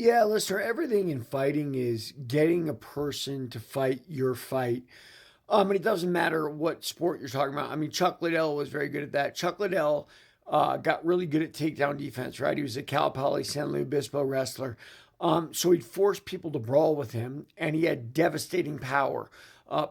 Yeah, listener, everything in fighting is getting a person to fight your fight. And it doesn't matter what sport you're talking about. I mean, Chuck Liddell was very good at that. Chuck Liddell got really good at takedown defense, right? He was a Cal Poly San Luis Obispo wrestler. So he'd force people to brawl with him, and he had devastating power.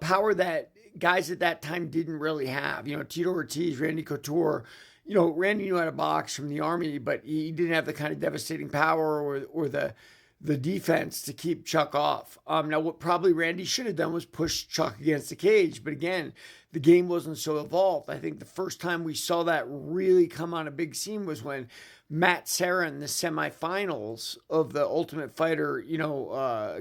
Power that guys at that time didn't really have. You know, Tito Ortiz, Randy Couture, Randy knew how to box from the army, but he didn't have the kind of devastating power or the defense to keep Chuck off. Now, what probably Randy should have done was push Chuck against the cage, but again, the game wasn't so evolved. I think the first time we saw that really come on a big scene was when Matt Serra in the semifinals of the Ultimate Fighter,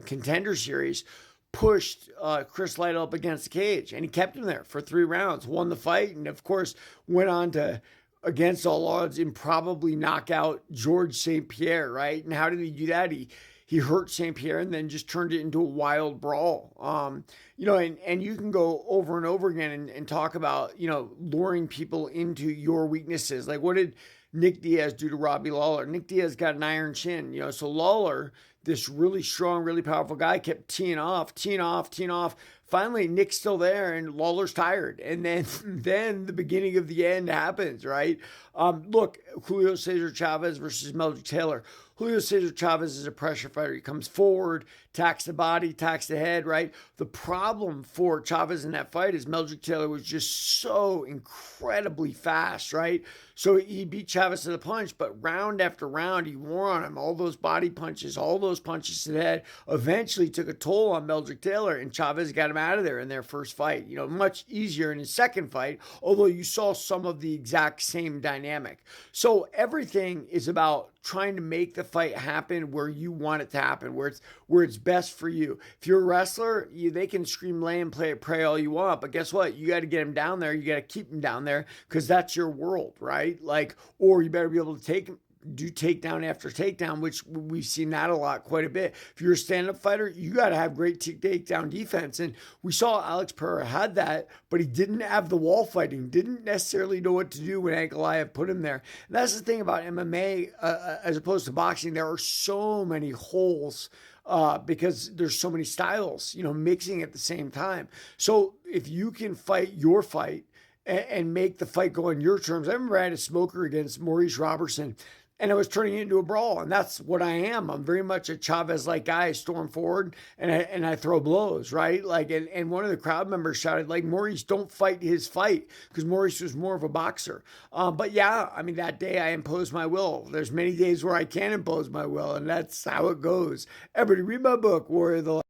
contender series pushed Chris Lytle up against the cage, and he kept him there for 3 rounds, won the fight, and of course went on to, against all odds, improbably knock out George St. Pierre, right? And how did he do that? He hurt St. Pierre and then just turned it into a wild brawl. And you can go over and over again and talk about, luring people into your weaknesses. Like, what did Nick Diaz do to Robbie Lawler? Nick Diaz got an iron chin, so Lawler, this really strong, really powerful guy, kept teeing off. Finally, Nick's still there and Lawler's tired. And then, then the beginning of the end happens, right? Look, Julio Cesar Chavez versus Meldrick Taylor. Julio Cesar Chavez is a pressure fighter. He comes forward, attacks the body, attacks the head, right? The problem for Chavez in that fight is Meldrick Taylor was just so incredibly fast, right? So he beat Chavez to the punch, but round after round, he wore on him. All those body punches, all those punches to the head eventually took a toll on Meldrick Taylor, and Chavez got him out of there in their first fight. Much easier in his second fight, although you saw some of the exact same dynamic. So everything is about trying to make the fight happen where you want it to happen, where it's best for you. If you're a wrestler, they can scream, lay, and pray all you want, but guess what? You got to get him down there. You got to keep him down there because that's your world, right? Or you better be able to do takedown after takedown, which we've seen that a lot, quite a bit. If you're a stand-up fighter, you got to have great takedown defense. And we saw Alex Pereira had that, but he didn't have the wall fighting, didn't necessarily know what to do when Ankalaev put him there. And that's the thing about MMA as opposed to boxing. There are so many holes because there's so many styles, mixing at the same time. So if you can fight your fight and make the fight go on your terms. I remember I had a smoker against Maurice Robertson, and I was turning it into a brawl, and that's what I am. I'm very much a Chavez-like guy. I storm forward and I throw blows, right? And one of the crowd members shouted, Maurice, don't fight his fight, because Maurice was more of a boxer. But yeah, I mean, that day I imposed my will. There's many days where I can't impose my will, and that's how it goes. Everybody read my book, Warrior of the Light.